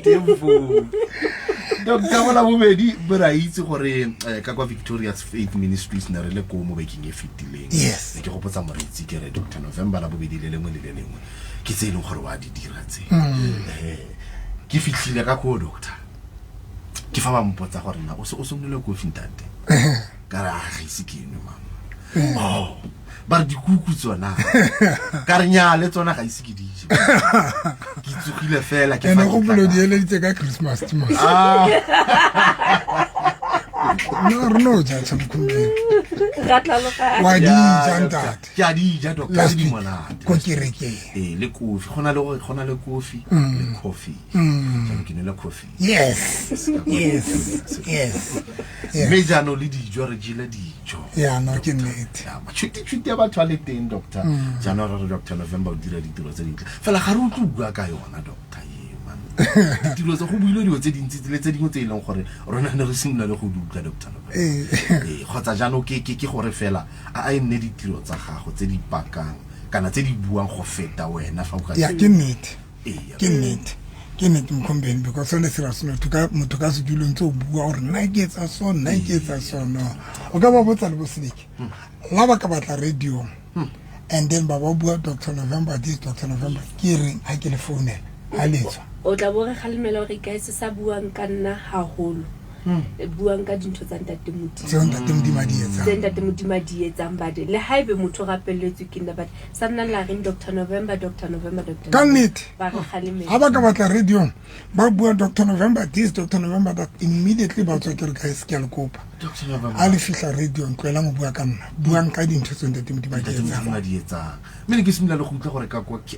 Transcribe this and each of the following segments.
tempo Dr. Wala bobedi bra itse gore ka kwa Victoria's Faith Ministries na re le ko mo bekeng e fetileng ke go potsa moretsi ke re Dr. November la bobedi le lengwe le le lengwe ke tse ileng gore wa di dira tse ke fitlhile ka go doctor ke fa ba mpotsa gore na o somnile ko fintate ka ra ga ise ke no mama ba di kuku tsona ka re nya le tsona ga ise ke di ke tsogile fela ke fa go bolo di ele ditse ka Christmas timo no ja tsamkhumbe Ratlaloga wa di janta ya di ja doctor di mona ko kereke le kofi gona le kofi le coffee ke ne le coffee yes me ja no le dijo re jile dijo ya no ke nnete chuti ya batho le teng doctor jana re Dr. November o dira ditiro tse dintle fela ga re utlwa ka yona doctor ditiro tsa go buile dilo tse dintsi le tse dingwe tse ileng gore rona ne re simolola le go dutla Dr. November kgotsa jaanong ke gore fela a nne ditiro tsa gago tse di pakang kana tse di buang go feta wena fa o ka ya ke nnete ke nnete mkhombeni because one sira sona motho ka se dulong tse o bua gore nna ke etsa so no o ka ba botsa le bosilike la ba ka batla radio and then ba bua Dr. November this Dr. November ke reng ha ke le phone a letswa o tla bo re khalemela gore ka se sa buang ka nna haholo buang ka dintho tsa ntate Modimo tse ntate Modimo di etsa tse ntate Modimo di etsang bade le haibe motho rapelletswe ke nna bade sa nna la reng Dr. November ka nnete ba re khalemela ha ba ka batla radio ba bua Dr. November this Dr. November that immediately ba tswa ke re ka se ke le kopa Dr. November a le fihla radio ntlela mo bua ka nna buang ka dintho tse ntate Modimo di etsang mme ke simolola le go utlwa gore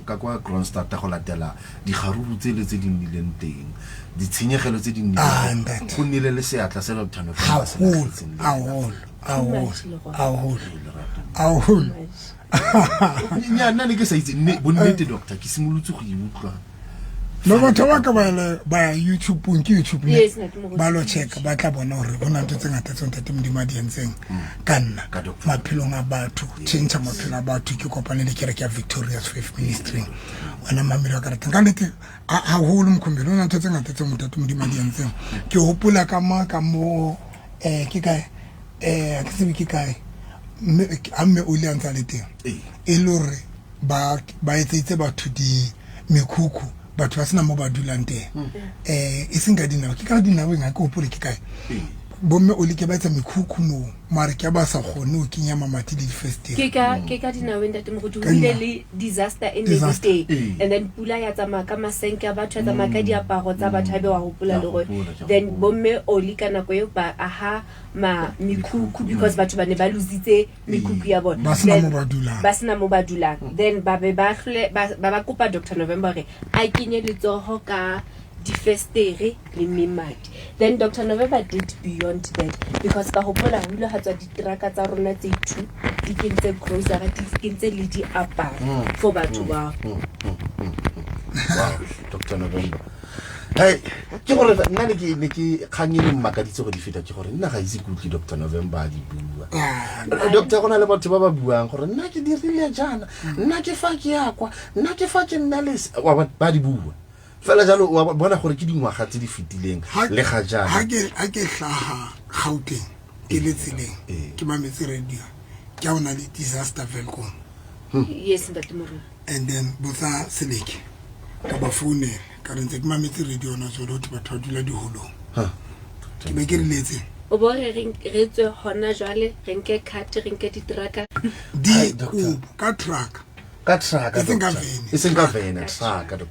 ka kwa Kronstadt go latela digaruru tse le tse di nnileng teng di tshenyegelo tse di nnileng go nnile le seatla se Dr. November ahol nya nna ne ke sa itse bonnete doctor ke simolotse go iutlwa no batho ba ka ba YouTube ke YouTube ba lo check ba tla bona hore bona ntse ngata tse ntate Modimo di entseng ka nna maphelong a batho change maphelo a batho ke kopane le kereke ya Victoria's Faith Ministry wana mamelo ka rata ka nnete a holo mkhombelo ona ntse ngata tse ntate Modimo di entseng ke hopola ka mo ke kae ke se ke kae amme o le antsa le teng e lore ba etsitse batho di mekhuku batho ba sena mo ba dulang teng e seng ka dinawa ke ka dinawa nga ke hopole ke kae bomme o le ke ba etsa mekhuku mo mara ke ba sa gone o kenya mamati le first ke ka dinawa ntate mo go dule le disaster in the day and then pula ya tsamaya ka masenke a batho tsa maka diaparo tsa batho ba wa hopola le go then bomme o le kana go yo ba aha ma mekhuku because batho ba ne ba lositse mekhuku ya bona ba sena mo ba dulang then ba kopa Dr. November re a kenye letsogo ka difestere le mimadi then Dr. November did beyond that because ka hopola hule ha tswa ditraka tsa rona tse two di kentse grocery di kentse le di aparo for batho ba wow Dr. November hey ke gore nna ne ke khanyele mmakaditse go di feta ke gore nna ga ise kutlwe Dr. November di bua doctor gona le batho ba ba buang gore nna ke dirile jana nna ke fa ke yakwa nna ke fa ke nna le ba di bua fela jalo wa bona gore ke dingwaga tse di fetileng le ga jana ha ke hlaha Gauteng ke le tseleng ke mametse radio ke a ona le disaster Velkom yes ntate Morena and then botsa seleke ka ba phone ka rentse ke mametse radio na so lot batho ba dula di holong ke be ke reletse o bo re tswe hona jwale re nke cart re nke ditraka di ka truck isn't vena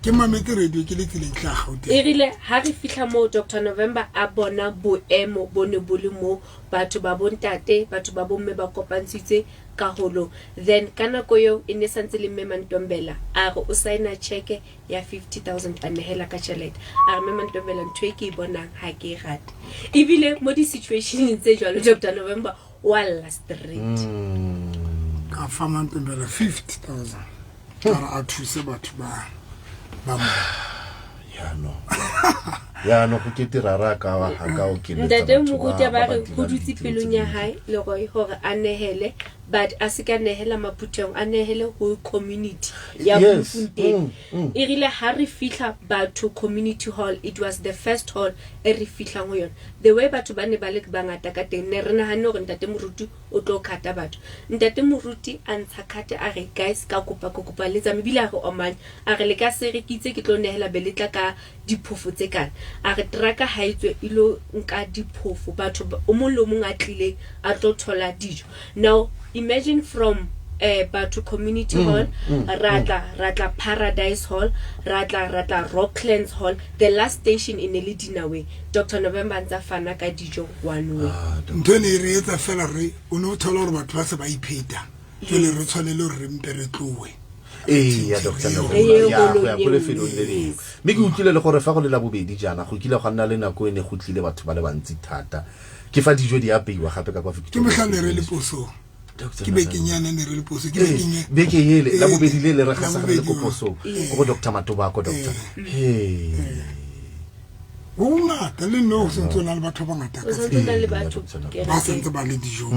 ke mametse radio ke le tseleng tla Gauteng erile ha re fihla mo Dr. November a bona boemo bone bole mo batho ba bontate batho ba bomme ba kopantshitse ka holo then kana ko yo ine santse le Memantombela a re o signa check ya 50,000 a nehela ka tšhelete a re Memantombela ntwe ke bonang ha ke rate ebile mo di situation tse jwalo Dr. November walla straight ka Memantombela 50,000 para a thuse batho ba mo ya no go ketirara ka wa ga ka o ke ntate Moruti ba re go dutse pelong ya hae le go hore a nehele but a se ka nehela Maputong a nehele ho community ya Bloemfontein e rile ha re fihla batho community hall, it was the first hall e re fihla go yona. The way batho ba ne ba le bangata ka teng ne re nahane gore Ntate Moruti o tlo khata batho. Ntate Moruti a ntsha khate a re guys ka kopa le tsa mebile a re omanya a re le ka se re kitse ke tlo nehela beletla ka diphofu tse kana a re traka ha itswe ilo nka diphofu batho o mong le mong a tlile a tlo thola dijo. Now imagine from batho community hall, ratla Paradise Hall, ratla Rocklands Hall, the last station in Elidinawe. Dr. November ntsa fana ka dijo one way. Ntone re etsa fela re o no thola gore batho ba se ba ipheta. Jole re tshwanele re mpe re tlowe. Ya Dr. November ya go ya go le felo le le. Me ke utlile le gore fa go le la bobedi jana go kile go nna le nako ene go tlile batho ba le bantsi thata. Ke fa dijo di apeiwa gape ka kwa Victoria. Ke mohlale re le poso. Ke be ke nyane ne re le poso ke be ke yele la bobedi le re gasa re le poso go Dr. Matobako doctor Una tele no se ntse na le batho ba ngata ka ba se ntse ba le dijo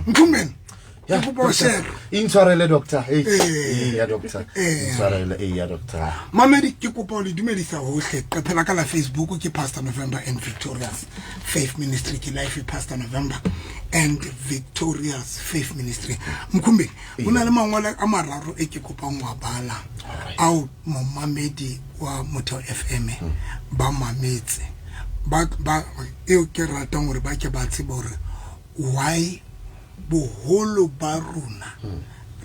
mkhumeni ya go share intshwarele doctor ya doctor intshwarele ya doctor Mamedi ke kopa le dumedisa hohle qephela ka la Facebook ke Pastor November and Victorious Faith Ministry ke live Pastor November and Victorious Faith Ministry. Mkhumbi una le mangwala a mararo e ke kopang wa bala au Mamedi wa Motheo FM ba mametse ba e ke ratang gore ba ke ba tseba gore why boholo ba rona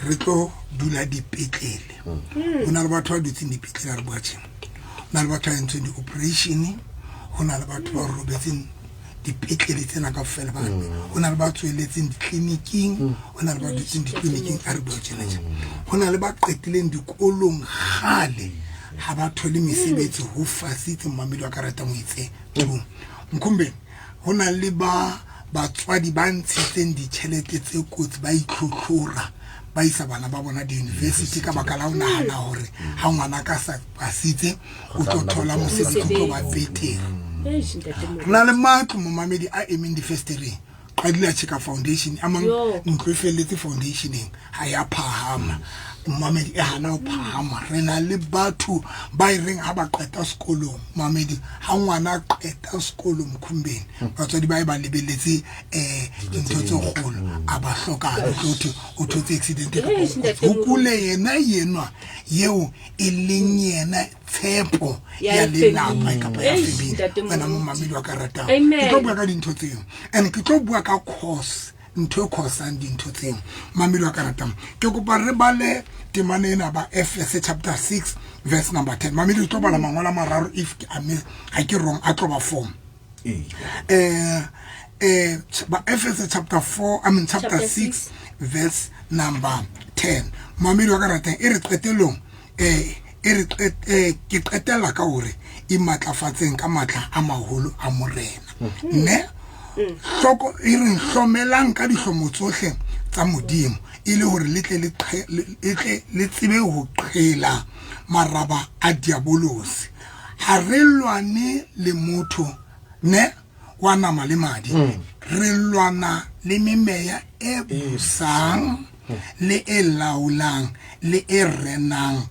re tlo dula dipetlele ona le batho ba dutseng dipetlele re bua tsheng na le batho a entseng di operation ona le batho ba robetseng dipetlele tsena ka fela ba ona le batho eletseng ditleliniking ona le batho dutseng ditleliniking a re bua tshela ona le ba qetileng dikolong gale ha ba thole mesebetsi ho fasitse Mamedi wa karata mo itse mkhumbe hona le ba batswadi ba ntshitseng ditšhelete tse kotsi ba itlhotlhora ba isa bana ba bona di university ka baka la o nahana hore ha ngwana ka sa pasitse o tlo thola mosebetsi o ba betere na le matlo mo Mamedi a emeng di festering qadile a cheka foundation amang ntlofeletse foundationeng ha ya phahama Mamedi e hana o phahama re na le batho ba ireng ha ba qeta sekolo Mamedi ha ngwana qeta sekolo mkhumbeni batswadi ba e ba lebeletse dintho tse golo a ba hloka tlothi o thotse accident go kule yena yenwa yeo e leng yena tshepo ya lelapa ka ba ya family bana mo Mamedi wa karata ke tlo bua ka dintho tseo and ke tlo bua ka course ntho khosang dintho tseo Mamedi wa karata ke kopa re bale temane na ba Efeso chapter 6 verse number 10 Mamedi o tlo bala mangwala mararo if I ke wrong a tlo ba form ba Efeso chapter 6 verse number 10 Mamedi wa karata e re qetelong ke qetela ka hore e matlafatseng ka matla a maholo a morena ne soko e re hlomelang ka dihlomo tsohle tsa modimo ile hore le tsebe ho qhela maraba a diabolosi ha re lwane le motho ne wa nama le madi re lwana le memeya e busang le e laulang le e renang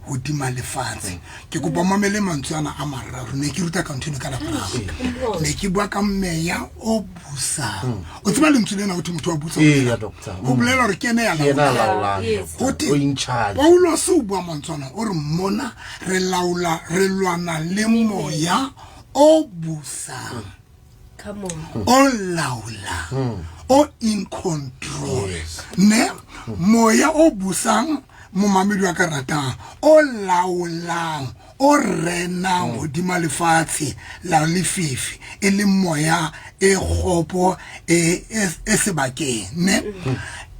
hodima lefatshe ke kopa mamele mantswana a mararo ne ke ruta continue ka la bravo ne ke bua ka meya o busa o tseba le ntshile na o motho wa busa ya doctor o bolela re kene ya la o in charge Paulo se bua mantswana o re mona re laula re lwana le moya o busa come on o laula o in control ne moya o busang mo Mamedi wa karata o laulang o renang hodima lefatshe la lefifi e le moya e gopo e sebakeng ne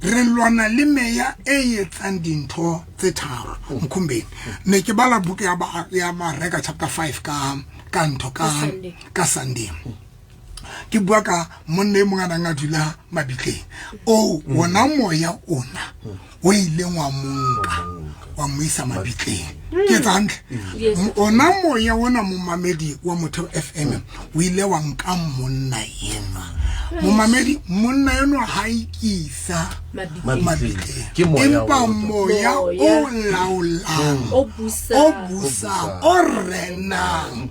re lwana le meya e etsang dintho tse tharo mkhumbeni ne ke bala buka ya Mareka chapter 5 ka ntho ka Sunday ke bua ka monne mo ngana nga dula mabitleng o wona moya ona o ileng wa monka wa moisa mabitleng ke tsantle ona moya wona momamedi wa Motheo FM o ile wa nka monna yena momamedi monna yena ha ikisa mabitleng empa moya o laolang o busa o renang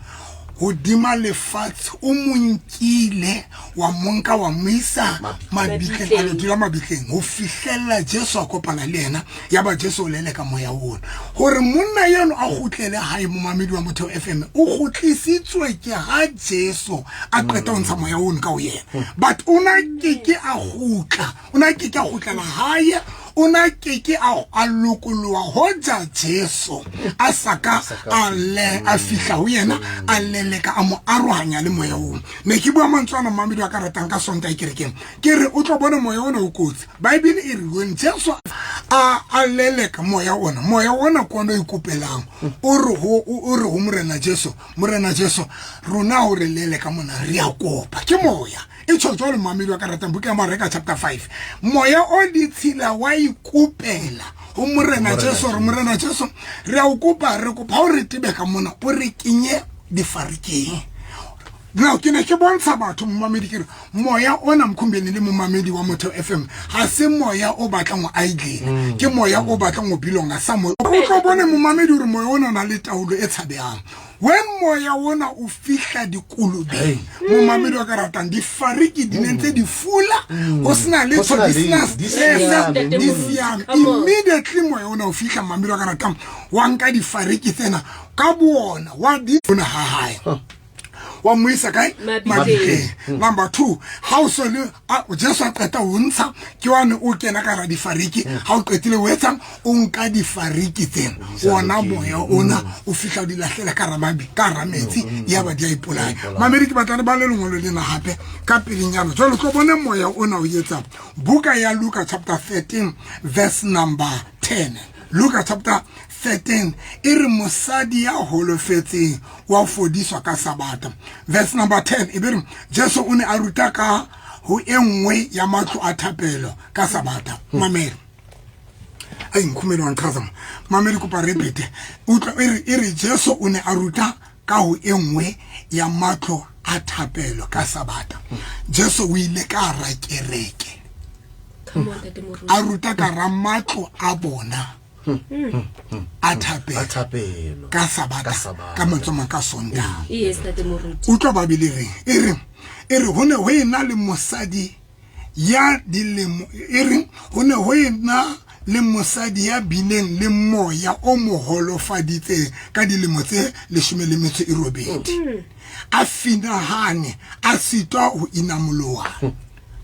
hodima lefatshe o monkile wa monka wa moisa mabitleng a lo dira mabitleng ho fihlella Jesu a kopana le yena ya ba Jesu o lele ka moya wona hore monna yeno a gutlele hae mo mamedi wa Motheo FM o gutlisitswe ke ha Jesu a qeta ho ntsha moya wona ka o yena but una keke a gutlela hae una keke a lokoloa hoja Jesu a saka a fihla ho yena a leleka a mo arohanya le moya o ne ke bua mantswana mamedi wa ka ratang ka sonta ikerekeng ke re o tlo bona moya ona o kotsi Bible e re when Jesu a leleka moya ona kono ikupelang o re ho morena Jesu rona o re leleka mona re a kopa ke moya e tshotso le mamedi wa ka ratang buka ya Mareka chapter 5 moya o ditshila wa ikupela o morena Jesu re a kopa o re tibeka mona o re kinye difarikeng now ke ne ke bontsha batho momamedi ke moya ona mkhumbeni le momamedi wa Motheo FM ha se moya o batlang o idle ke moya o batlang o bilonga sa moya o tlo bone momamedi hore moya ona na le taulo e tshabeang when moya ona o fihla dikolobeng momamedi wa ka ratang difariki di nentse di fula o sna le di siam immediately moya ona o fihla momamedi wa ka ratang wa nka difariki tsena ka bona wa di bona ha hae wa moisa kae mabitleng number 2 how so le Jesu a qeta ho ntsha ke wane o kena ka ra difariki ha o qetile o etsa o nka difariki tsena ona moya ona o fihla di lahlela ka ra metsi ya ba di a ipolaya mameriki batlane ba le lengolo lena hape ka pelinyana jalo tlo bone moya ona o etsa buka ya Luka chapter 13 verse number 10 Luka chapter 13 iri mosadi ya holofetseng wa fodiswa ka Sabata verse number 10 ibiri Jesu o ne a ruta ka ho enngwe ya matlo a thapelo ka Sabata mameli ai nkhumelo wa nkhazama mameli ko pa repeat utla iri Jesu o ne a ruta ka ho enngwe ya matlo a thapelo ka Sabata Jesu o ile ka ra kereke a ruta ka ra matlo a bona a thapelo ka Sabata ka matsoma ka Sontaga yes tate moruti utlo ba bileng ere hone ho ena le mosadi ya dilemo ere hone ho ena le mosadi ya bileng le moya o moholofaditse ka dilemo tse 18 a finahane a sitwa ho inamoloha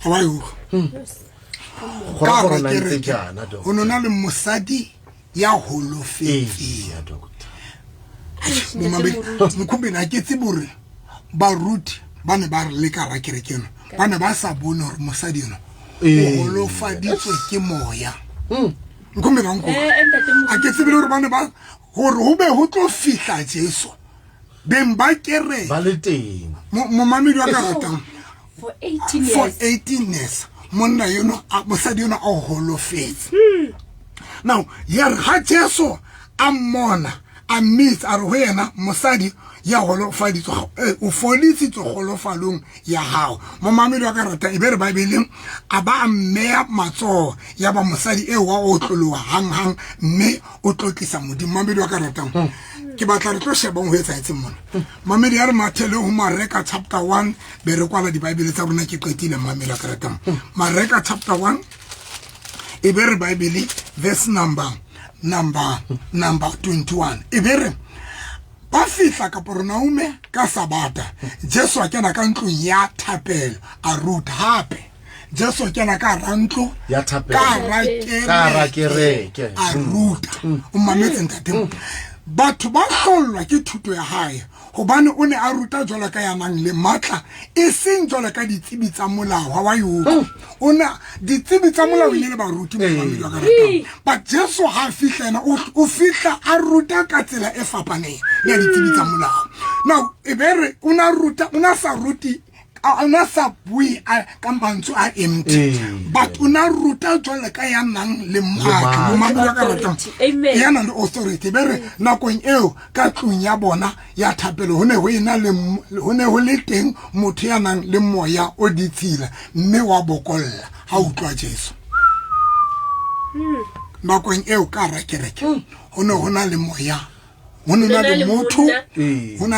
ha yo go rona ntse jana do hona le mosadi ya holofetse mkhumbe na ke tsibore baruti bane ba re le ka ra kerekeno bane ba sa bona hore mosadi no o holofaditswe ke moya mkhumbe ba nko a ke tsibole hore bane ba hore ho be ho tlo fihla Jesu beng ba kere ba le teng momamedi wa ka ratang for 18 years monna yono mosadi yono a holofetse now here ha Jesu a mona a meet a re wena mosadi ya holofaditswe o folitsitswe holofalong ya hao momamedi wa ka rata e bere Bible a ba mmea matso ya ba mosadi e wa o tloloha hang mme o tlotlisa modimo momamedi wa ka ratang ke batla re tlo sheba ho etsa etse mona mamedi ya re mathele ho Mareka chapter 1 be re kwala di Bible tsa rona ke qetile mamedi wa ka ratang Mareka chapter 1 e be re Bible verse number 21 e be re ba fihla ka Pornaume ka Sabata Jesu a kena ka ntlo ya thapelo a ruta hape Jesu a kena ka rantlo ya thapelo ka ra kereke a ruta o mametse ntate batho ba hlolwa ke thuto ya hae hobane o ne a ruta jwala ka ya nang le matla e seng jwala ka ditsebi tsa molao wa yo ona ditsebi tsa molao ile ba ruti mo mamedi wa ka ratang but Jesu ha fihlena o fihla a ruta ka tsela e fapaneng ya ditsebi tsa molao now e bere una sa ruti ana sa bui ka mantswe a empty but una ruta jwale ka ya nang le mmaka mo mamelo ka ratang ya nang le authority bere nakong eo ka tlung ya bona ya thapelo hone ho ina le hone ho le teng motho ya nang le moya o ditshila mme wa bokolla ha utlwa Jesu nakong eo ka rakereke hona le moya hona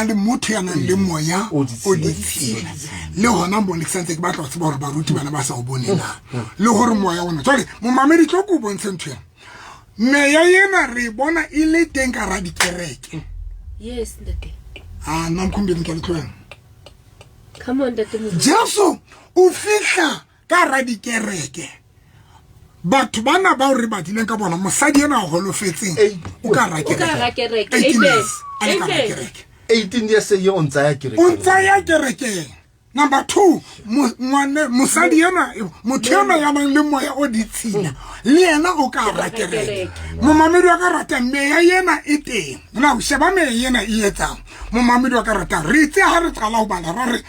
le motho ya nang le moya o ditshila le hona mo Alexander ke batla tseba hore baruti bana ba sa o bonela le hore moya ona tsale mo mamedi tlo go bontshe ntwe meya yena re bona ile teng ka ra dikereke yes ndate namkhumbeni ke letlweng come on ndate mo Jesu o fihla ka ra dikereke batho bana ba re ba dileng ka bona mosadi ena go holofetseng o ka ra kereke amen 18 years yo ntsa ya kereke number 2 mosadi ena motho ena ya nang le moya o ditshila le yena o ka ra kereke mo mamedi wa ka rata meya yena e teng na o sheba meya yena e etsang mo mamedi wa ka rata re itse ha re tsala ho bala ra re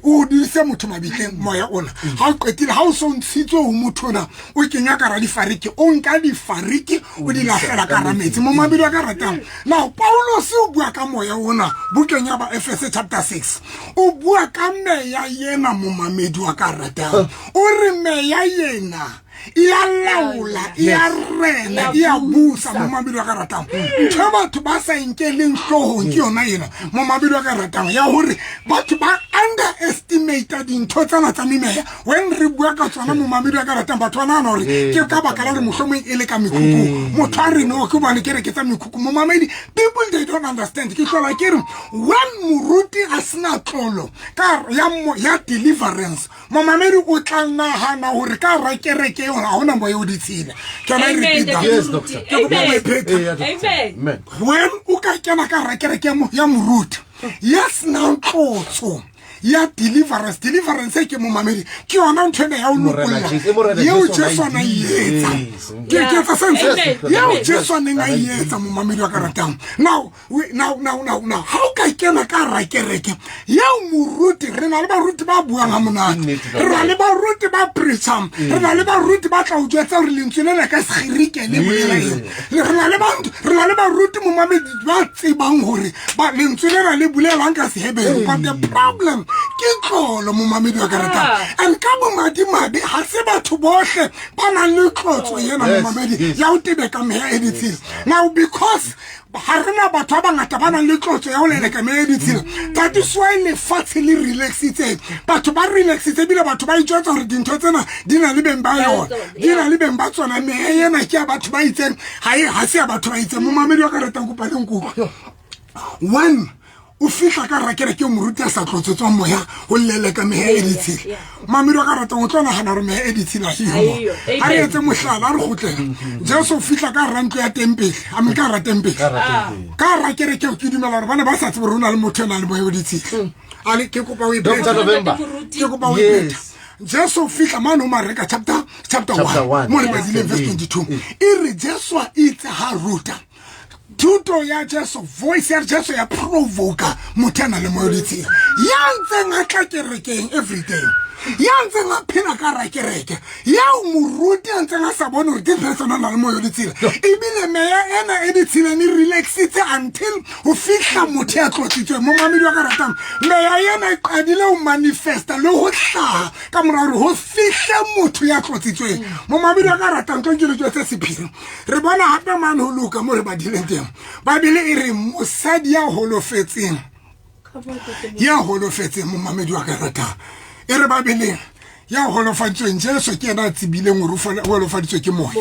o dilse motho mabitleng moya ona ha o qetile ha o so ntshitswe ho motho ona o kenya ka ra difariki o nka difariki o di lahlela ka ra metsi mo mamedi wa ka rata now Paulos o bua ka moya ona bukeng ya ba Efese chapter 6 o bua ka meya yena mo mamedi wa ka rata o re meya yena ya laula ya rena ya busa mo mabidi wa ka ratang ntho batho ba sa inkeleng hlohong ke yona yena mo mabidi wa ka ratang ya hore batho ba underestimate dintho tsana tsa memeya when re bua ka tsona mo mabidi wa ka ratang batho ba nahana hore ke ka baka la re mohlomong e le ka mekhuku motho a re no ke bane ke re ke tsa mekhuku mo mamedi people they don't understand ke hlola ke re when moruti a sena tlolo ka ya deliverance mo mamedi o tla nahana hore ka ra kereke ha ona moya o ditshila can I repeat that? Yes, doctor. Amen. When o ka kena ka ra kereke ya moruti yes now tlotso ya deliverance ke mo mamedi ke yona ntwena ya o lokolla yeo Jesu na yetsa ke tsa sense yeo Jesu na yetsa mo mamedi wa ka ratang now how ka kena ka ra kereke ya moruti re na le baruti ba buang ha monate re na le baruti ba preacham re na le baruti ba tla o jwetsa re lentswe le ka segirike le bolela eng re na le baruti mo mamedi ba tsebang hore ba lentswe le bulelang ka sehebelo but the problem ke tlolo mo mamedi wa ka ratang and ka bo madi ha se batho bohle ba na le tlotso yena mo mamedi ya o tebeka meya editsile now because harena batho ba ngata ba nang le tlotso ya ho leleka meya editsile that is why le fatshe le relaxitse batho ba relaxitse bile batho ba itjwetsa hore dintho tsena di na le beng ba yona di na le beng ba tsona meya yena ke ya batho ba itseng ha se ya batho ba itseng mo mamedi wa ka ratang ko paleng ko one o fihla ka ra kereke moruti a sa tlotsetswa moya o leleka meya editsile mamedi wa ka ratang o tlo nagana re meya editsile a hiyo a re etse mohlala a re gotlela Jesu o fihla ka ra ntlo ya tempele a me ka ra tempele ka ra kereke o ke dumela hore bana ba sa tsebe rona le motho na le moya editsile ale ke kopa o ipeta Jesu fihla mano mareka chapter 1 mo le bazile verse 22 ire Jesu a itse ha ruta tuto ya Jesu voice ya Jesu ya provoka mutana le moyoditsi yantse ngaka kerekeng every day yantse ngaphina ka ra kereke ya umuruti yantse ngasabona hore ke persona na le moyoditsi ibile meya ena editsile ni relaxite until o fihla motho ya tlotsitswe mo mamedi wa ka ratang meya yena qadile o manifesta le ho tla ka mora hore ho fihla motho ya tlotsitswe mo mamedi wa ka ratang tlo ke le tse sephiri re bona hape man ho luka mo re ba dileng teng ba bile e re mosadi ya holofetseng mo mamedi wa ka ratang e re ba bile ya holofatsweng Jesu ke ena tsibileng o holofaditswe ke moya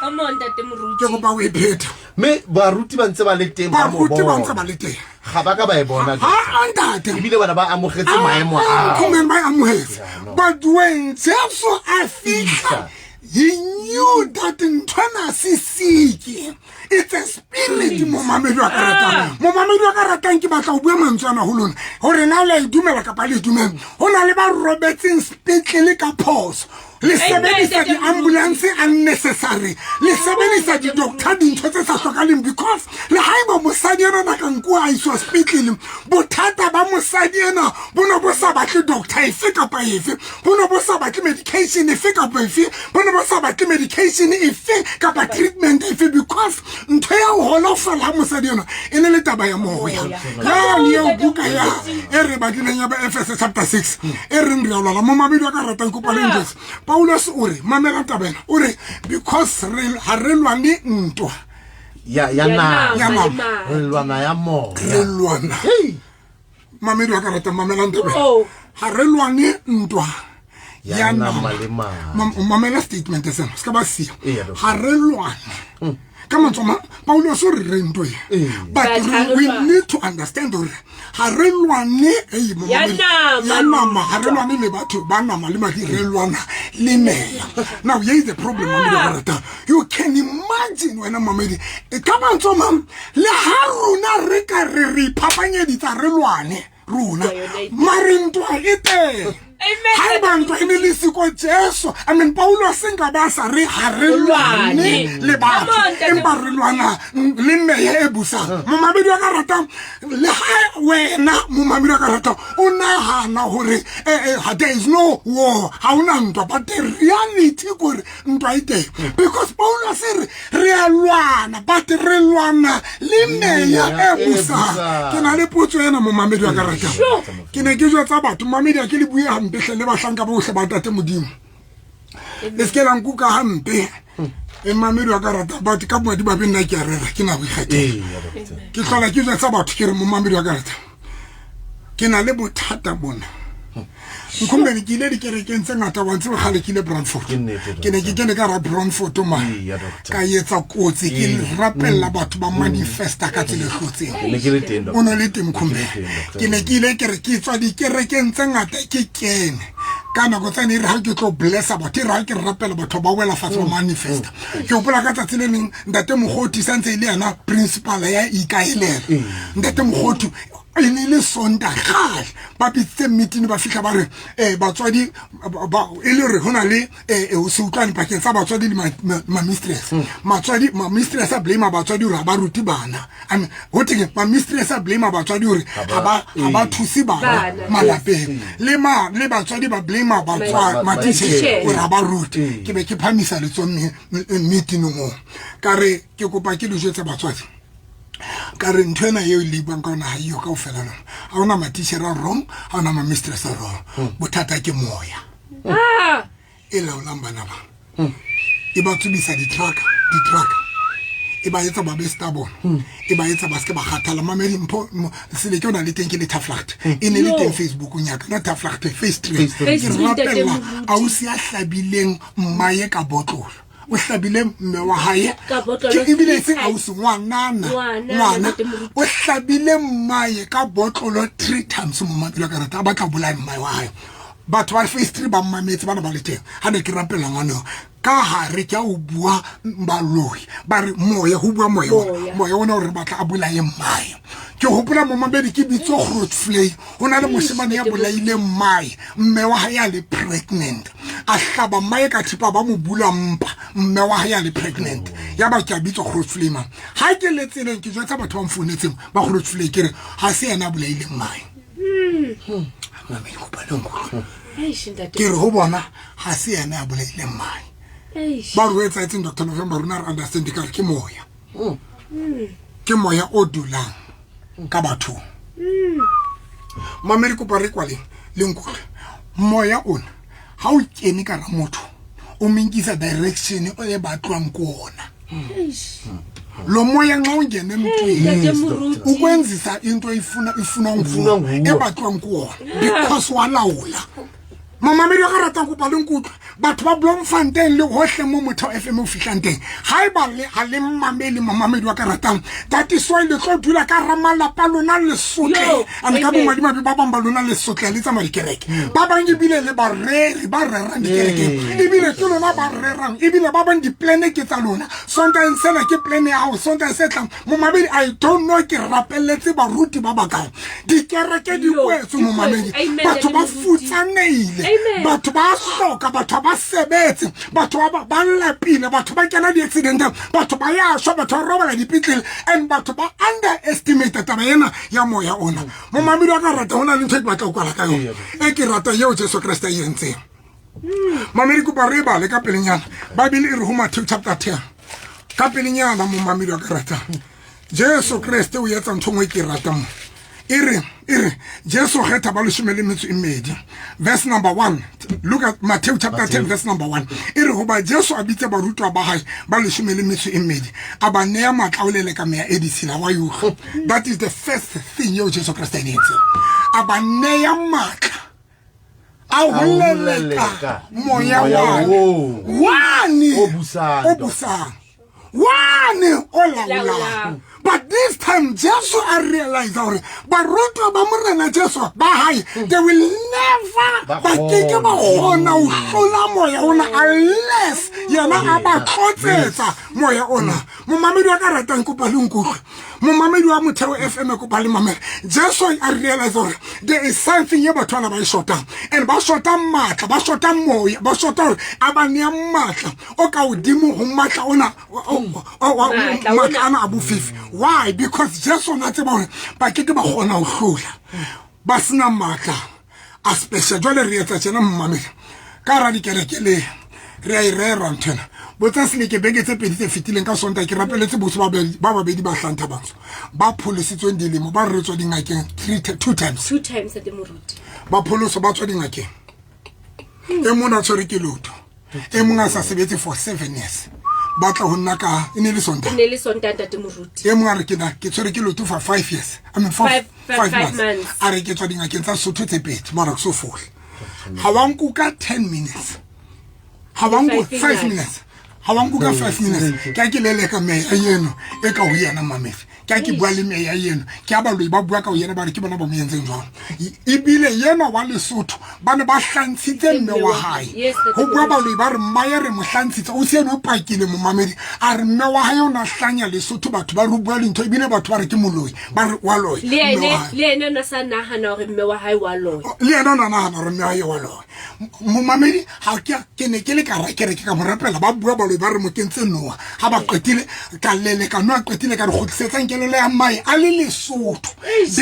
come on tate moruti ke go ba o iphetha me baruti ba ntse ba le teng ba mo bona ga ba ka ba e bona andate ebile bana ba amogetse maemo a kumen ba amogetse but when Jesu a fihla he knew that ntwana sisiki it's a spirit mo mamedi wa ka ratang ke batla o bua mantswana ho lona hore na le dumela ka pale dumela hona le ba Robertson speaking ka pause le sebedisa di-ambulance unnecessary, le sebedisa di-doctor dintho tse sa hlokaleng, because le haeba mosadi ena na ka nko a iswa sepetlele, bothata ba mosadi ena bo ne bo sa batle doctor efe kapa efe, bo ne bo sa batle medication efe kapa efe, bo ne bo sa batle medication efe kapa treatment efe, because ntho ya ho holofala ha mosadi ena e ne le taba ya moya. Ya ni ya buka ya e re badileng ya ba Efeso chapter 6 e re re la mo mabedi wa ka ratang ko palengjes. Paulus o re mamela taba ena o re because ha re lwane ntwa ya lwana ya mo re lwana mamedi wa ka ratang mamela taba ha re lwane ntwa ya nama mamela statement sena ska ba sia ha re lwane. Come on, Toma. Paulo so rendo but we need to understand that harelwane mama harelwane le batho ba nama le madi relwana le meya. Now here is the problem, you can imagine when mamedi come on, Toma, le haruna re ka re phapanyeditsa relwane runa marintwa ite. Amen. I mean, Paulo singa basa re harelwane le batho empa re lwana le meye e busa. Momamedi wa ka rata le ha wena momamedi wa ka rata o nahana hore there is no war, ha una ntwa, but the reality gore ntwa ite, because Paulo se re a lwana but re lwana le meye e busa. Ke na le potso ena momamedi wa ka rata, ke ne ke jwa tsa batho mamedi a ke le bua behle le bahlanka bohle ba tate modimo le se ke la nkuka hampe e mamedi wa ka rata batho ka moedi ba bena ke a rera ke na boikgethe ke hlola ke jwa tsa batho ke re mo mamedi wa ka rata ke na le bothata bona nkumbeni ke ile dikerekeng tse ngata wa ntse gale ke le Brandford ke ne ke kene ka ra Brandford ma ka yetsa kotsi ke rapella batho ba manifesta ka tsele hlotseng o no le teng nkumbeni ke ne ke ile ke re ke tswa dikerekeng tse ngata ke kene kana go tsene re ha ke tlo blessa batho re ha ke rapela batho ba wela fatshe ba manifesta ke opola ka tsatsi le leng ndate mogoti santse ile yana principal ya ikaelela ndate mogoti ene le sonda khale ba bitse meeting ba fihla ba re batswadi ba ile re hona le o se utlwane pakeng tsa batswadi le ma mistress matswadi ma mistress a blame batswadi hore ba ruti bana I mean ho teng ma mistress a blame batswadi hore ha ba thusi bana malapeng le batswadi ba blame batswadi ma teacher hore ba ruti ke be ke phamisa le tsone meeting mo kare ke kopa ke le jetse batswadi kare ntwena ye le bang ka ona ha yo ka ofela nna ha ona ma teacher a wrong ha ona ma mistress a wrong bothata ke moya e la ulambana ba e ba tsubisa di truck e ba yetsa ba be stubborn e ba yetsa ba se ba khathala mamedi mpo se le ke ona le teng ke le Taflacht e ne le teng Facebook nyaka na Taflacht face tree ke rapela a o se a hlabileng mmaye ka botlolo o hlabile mme wa hae ke ebile se a o se ngwana o hlabile mmaye ka botlolo 3 times mo mabelo ka rata ba ka bolai mmaye wa hae batho ba face tree ba mmametse bana ba le teng ha ne ke rapela ngwana ka hare ke o bua mbaloi ba re moya ho bua moya ona hore batla a bolaye mmaye ke hopola mo mabedi ke bitso Grootflay ona le moshimane ya bolaile mmaye mme wa hae a le pregnant a hlaba mmaye ka thipa ba mo bula mpa mme wa hae a le pregnant ya ba ke bitso Grootflay ma ha ke le tseleng ke jwetsa batho ba mfounetseng ba Grootflay ke re ha se yena bolaile mmaye mama go palongo ke re ho bona ha se yena a bolaile mmaye ba ruetsa etseng Dr. November runa re understand ka ke moya ke moya o dulang ka batho mamedi ko pare kwale lenkule moya ona ha o kene ka ra motho o minkisa direction o e batlwang ko ona lo moya nxa ungene emntwini ukwenzisa into ifuna e batlwang ko ona because walawula mamamedi wa rata go ba lenkutlo batho ba Bloemfontein le hohle mo motho FM o fihlanteng ha e ba le ha le mameli mamamedi wa ka ratang that is why le tlo dula ka ramala pa lona le sotle ane ka bomadi mabe ba bang ba lona le sotle le tsa marikereke ba bang ebile le ba rerang dikereke ebile ke lona ba rerang ebile ba bang di plan ke tsa lona sonta nsena ke plan ya ho sonta setlang mamamedi I don't know ke rapelletse ba ruti ba bakang dikereke di kwetso mamamedi batho ba futsaneile batho ba hloka batho ba sebetse batho ba lapile batho ba kena di accident batho ba ya shwa batho ba robala dipitlele and batho ba underestimate taba ena ya moya ona mo mamedi wa ka rata hona le ntho e batla go kwala ka yona e ke rata yeo Jesu Kriste a yentseng mamedi ko ba re ba le ka pelenyana Bible e re ho Matthew chapter 10 ka pelenyana mo mamedi wa ka rata Jesu Kriste o yetsa ntho e ke rata mo ire Jesu kgetha ba leshome le metso e mmedi verse number 1 look at Matthew chapter 10 verse number 1 ire go ba Jesu a bitse barutwa ba hae ba leshome le metso e mmedi a ba nea matla o lele ka mea edisila wa yo that is the first thing yo Jesu Kriste netse a ba nea matla a holeleka moya wani obusang wani olaula. But this time, Jesus I realized that Baruto Bamurana Jesus Bahai, they will never unless Yana Abba Cotes Moya Ona. Mumamidu Garatan Kupalunku, Mumamidu Amutero FM Kupalimame. Jesus I realized that there is something you about Tana by Shota, and Bashota Mata, Bashota Moy, Bashota Abania Mata, Oka Dimu Humata Ona, Makana Abu Fif. Why? Because just on that about by kicking a hona hula. Basna mata. A special jolly retachana mammy. Caradi Kerekele. Ray Ranton. But that's like a beggar fitting casson like a rappellet Baba Baby Basanta Banks. Bapul is in the limo, bar returning again 2 times. 2 times at the Murut. Bapulus about wedding again. Emuna Chorikiluto. Emuna Sassivity for 7 years. Bata hunaka inelisonta tata muruti emwarikina kitsori tu for 5 years I mean 5 months are kitsori ngakenza so tete mara so full hawanku ka 10 minutes hawanku 5 minutes hawanku ka 5 minutes ka kileleka me ayeno e ka huyana mamefi ka ki bua le me ya yeno ke abaloi ba bua ka uyena ba re ke bona ba moyenzeng jwang ibile yena wa Lesotho bana ba hlantshitse mme wa hae ho bua baloi ba re maya re mo hlantshitse o se no pakile mo mamedi a re mme wa hae ona hlanya Lesotho batho ba re bua le ntho ibile batho ba re ke moloi ba re wa loi le ene na sa nahana hore mme wa hae wa loi le ene na nahana hore mme wa hae wa loi mo mamedi ha ke ne ke le ka rakere ke ka mo rapela ba bua baloi ba re mo kentse noa ha ba qetile ka lele ka no a qetile ka re khotlisetsa nkelele ya mai a le Lesotho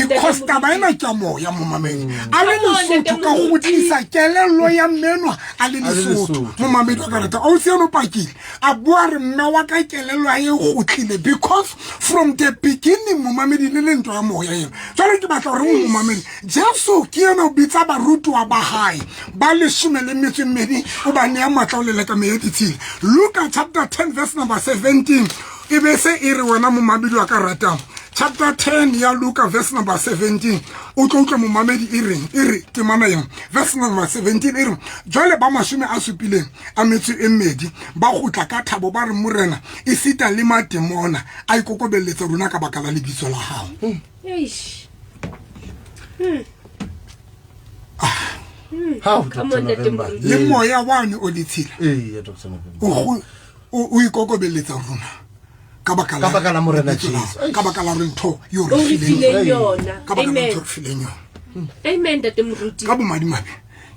because taba ena ke moya mo mamedi a le Lesotho ka gotlisa kelelo ya menwa a le Lesotho mo mamedi ka rata o se no pakile a bua re mme wa ka kelelo ya e gotlile because from the beginning mo mamedi le ntwa ya moya ena tsale ke batla re mo mamedi Jesu ke yena o bitsa barutu wa ba hae ba le shome le metso mmedi o ba ne ya matla o le ka me editile Luke chapter 10 verse number 17 ebe se ire wena mo mamedi wa ka rata chapter 10 ya Luka verse number 17 o tlo mo mamedi ire temana yona verse number 17 ire jwale ba mashome a supileng a metso e mmedi ba gotla ka thabo ba re morena e sita le matemona a ikokobelletsa rona ka bakala le bitso la hao eish come on le moya wane o ditshila ya Dr. November o ikokobelletsa rona ka bakala morena Jesus ka bakala re ntho yo re fileng yona amen that muruti ka bo madimabe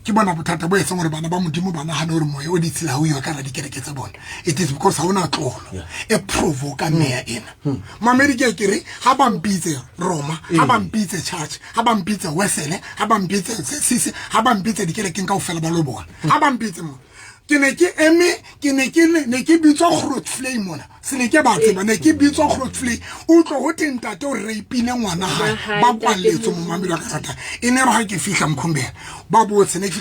ke bona bothata bo etsa gore bana ba modimo bana ha no re moya o ditshila ho yo ka ra dikereke tsa bona it is because ha ona tlolo e provoke meya ena mamedi ke re ha ba mpitse Roma ha ba mpitse church ha ba mpitse Wesele ha ba mpitse sisi ha ba mpitse dikereke ka ofela ba lo bona ha ba mpitse mo ke ne ke bitso Groot Flame mona se ne ke batse ba ne ke bitso Groot Flame o tlo ho tentate o re ipile ngwana ha ba kwalletso mo mamelo ka rata e ne re ha ke fihla mkhombela ba botse ne ke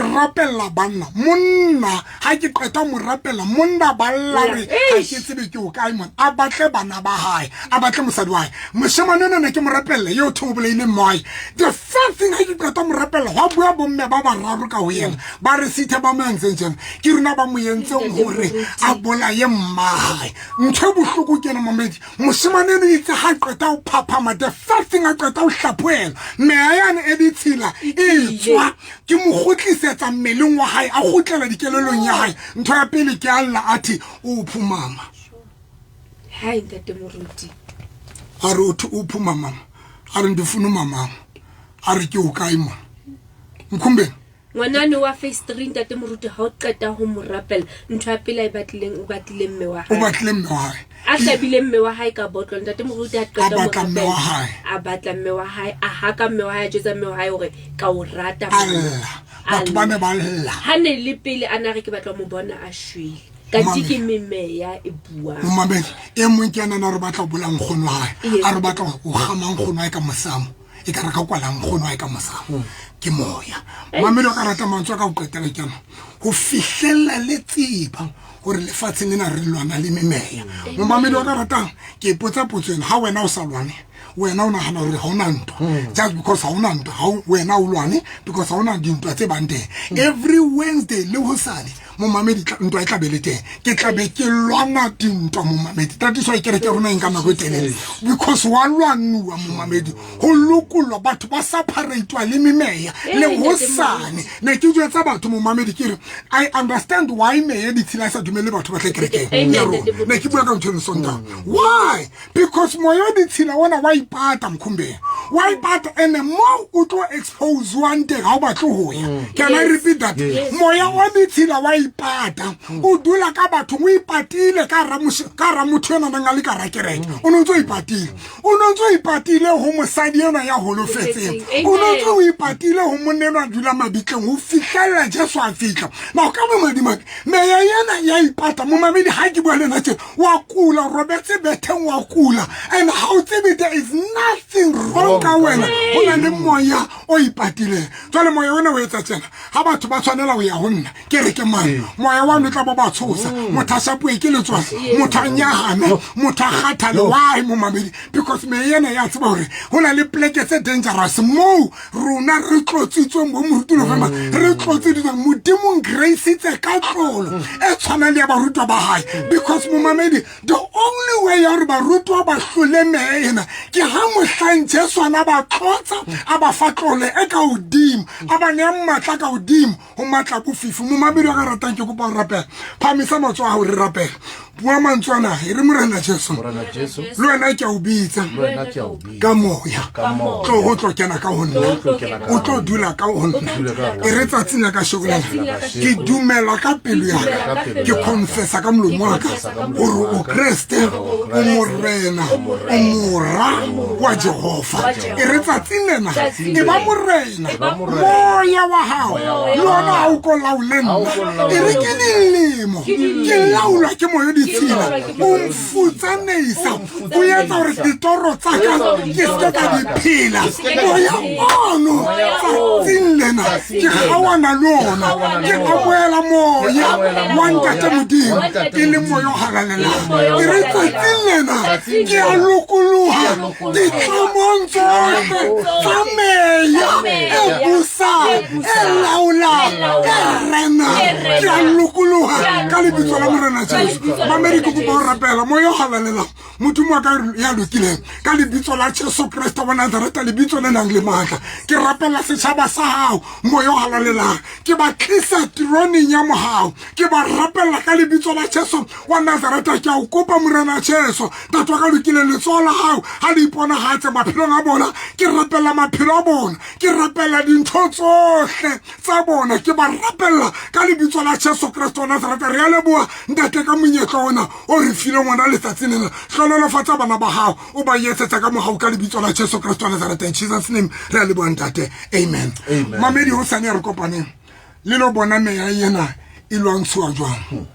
rapella banna monna ha ke qeta mo rapella monna ba lla re ha ke tsebe ke o kae mona a batle bana ba hae a batle mosadi wa hae moshemane ne ke mo rapella yo thoboleile mai the first thing ha ke qeta mo rapella wa bua bomme ba ba raro ka ho yena ba re sithe ba mantsentseng ke rena ba mo yentseng hore a bola ye mmae ntho bohloko ke na mamedi moshemane ne itse ha qeta o phaphama the first thing a qeta o hlaphoela me ayane e ditshila e tswa ke mo gotlisetsa mmeleng wa hae a gotlela dikelelong ya hae ntho ya pele ke alla athi o phumama hai ntate moruti a re o phumama a re ndifuna mama a re ke o kae mo mkhumbe ngwanane wa face 3 ntate moruti ha o qeta ho mo rapela ntho ya pele o batlile mme wa hae a hlabile mme wa hae ka botlo ntate moruti a qeta mo rapela a batla mme wa hae a haka mme wa hae a jwetsa mme wa hae hore ka o rata batho ba ne ba lla ha ne le pele ana re ke batla mo bona a shwele ka dike memeya e bua mamedi e mong ke ana re batla bolang khono hae a re batla go gamang khono hae ka mosamo e ka re ka kwalang khono hae ka mosamo ke moya mamedi o ka rata mantswe ka go qetela kana go fihlella le tsiba gore lefatshe le na re lwana le memeya mo mamedi o ka ratang ke ipotsa potseng ha wena o sa lwane wena o nagana gore ga ona ntwa just because ga ona ntwa ha wena o lwane because ga ona dintwa tse bang teng every Wednesday le hosane mo mamedi ntwa e tlabe le teng ke tlabe ke lwana dintwa mo mamedi tatiso e kereke rona eng ka nako e telele because wa lwanuwa mo mamedi go lokolwa batho ba separate le memeya le hosane ne ke jwetsa batho mo mamedi ke re I understand why meya di tshila sa dumele batho ba tle kereke ne ke bua ka ntho sonta why because moyo di tshila wona wa ipata mkhumbe wa ipata ene mo o tlo expose one day ga o batlo ho ya can I repeat that moya wa di tshila wa ipata o dula ka batho o ipatile ka ra motho ena nang le ka ra kereke o ntse o ipatile ho mosadi ena ya holofetseng o ntse o ipatile ho monena dula mabitleng ho fihlella Jesu a fihla na ka mo madimadi meya yana ya ipata mo mamedi ha ke bua le nna tse wa kula Robert Beteng wa kula and how there is nothing wrong ka wena o na le moya o ipatile tsale moya wena o etsa tsena ha batho ba tshwanela ho ya ho nna ke re ke mang moya wa notla ba tshosa motho sa bue ke le tswana motho nyahana motho khatha le why mo mamedi because me yena ya tseba hore hona le pleke tse dangerous mo rona re tlotsitswe mo morutulo fema re tlotsitswe modimo grace tse ka tlolo e tshwana le ba rutwa ba hae because mo mamedi the only way ya re ba rutwa ba hlole mena ke ha mohlantse swana ba tlotsa aba fatlole e ka odimo aba ne mmatla ka odimo o matla go fifu mo mamedi ga ratang ke go pa rapela phamisa matswa ha o re rapela bua mantswana e re morena Jesu le wena ke a o bitsa ka moya tlo go tlo kena ka honna o tlo dula ka honna e re tsatsina ka shokola ke dumela ka pelo ya ke confessa ka molomo wa ka gore o Kriste o morena o mora wa Jehova e re tsatsinena e ba morena moya wa hao lona ha o ko laulena e re ke dilemo ke laula ke moya ditsila o mfutsanisa o ya tsa re ditoro tsa ka ke se ka diphila moya ono tsatsina ke hawana lona ke amoela moya wa ntate modimo ke le moya o halalela ke re tsatsinena ke a lokoloha di tlamontsho tsa meya e busa e laula e rena ke a lokoloha ka lebitso la morena Jesu mamedi go go rapela moya o halalela modumo ka ya lokileng ka lebitso la Jesu Kriste wa Nazareth lebitso le nang le matla ke rapela setšhaba sa hao moya o halalela ke ba tlisa tironing ya mohao ke ba rapela ka lebitso la Jesu wa Nazareth ke a o kopa morena Jesu tatwa ka lokile letsoa la hao ha le ipona ha tse maphelong a bona ke rapela maphelo a bona ke rapela dintho tsohle tsa bona ke ba rapela ka lebitso la Jesu Kriste wa Nazareth re a leboha ntate ka monyetla ona o re file ngwana letsatsing lena hlolofatsa bana ba hao o ba yetsetsa ka mogao ka lebitso la Jesu Kriste wa Nazareth in Jesus name re a leboha ntate amen mamedi ho sane re kopaneng le lo bona meya yena e lwantshiwa jwang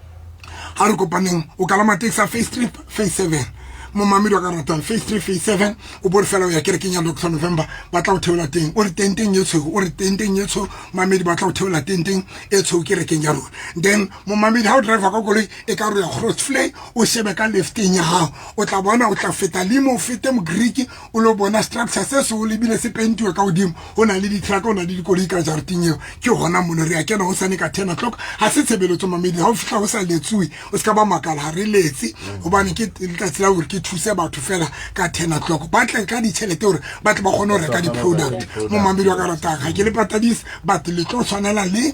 ha re kopaneng o kalama taxi face 3 face 7 mo mamedi wa ka ratang face 3 face 7 o bo re fela o ya kerekeng ya Dr November ba tla o theola teng o re tenteng yetsho o re tenteng yetsho mamedi ba tla o theola tenteng etsho kerekeng ya rona then mo mamedi ha o driver ka koloi e ka ro ya Crossflay o shebe ka lefteng ya hao o tla bona o tla feta limo o fete mo Greek o lo bona structure se se o lebile se pentiwe ka odimo o na le di truck o na le dikoloi ka jarting eo ke hona mo re ya kena o sane ka 10 o'clock ha se tshebeletso mamedi ha o fitla o sa letsui o ska ba makala ha re letse hobane ke tla tsela o re ke thuse batho fela ka 10 o'clock ba tle ka ditšhelete gore ba tle ba kgone go reka di-product mo mamedi wa ka ratang ga ke le patadise but le tlo tshwanela le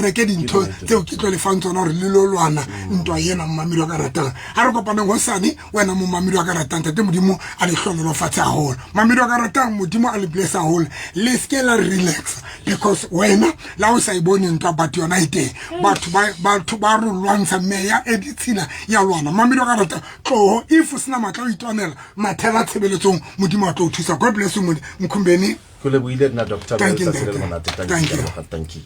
reke dintho tseo ke tlo le fang tsona gore le lo lwana ntwa yena mo mamedi wa ka ratang ga re kopaneng gosane wena mo mamedi wa ka ratang tate modimo a le tlhonolofatse gagolo mamedi wa ka ratang modimo a le bless gagolo le ske la relax because wena la o sa e bone ntwa but yona ite batho ba re lwantsha meya e ditshila ya lwana mamedi wa ka ratang tloho if o sena matla o itwanela mathela tshebeletsong modimo a tlo o thusa god bless you mkhumbeni Kule buile na Dr. Thank you. Thank you.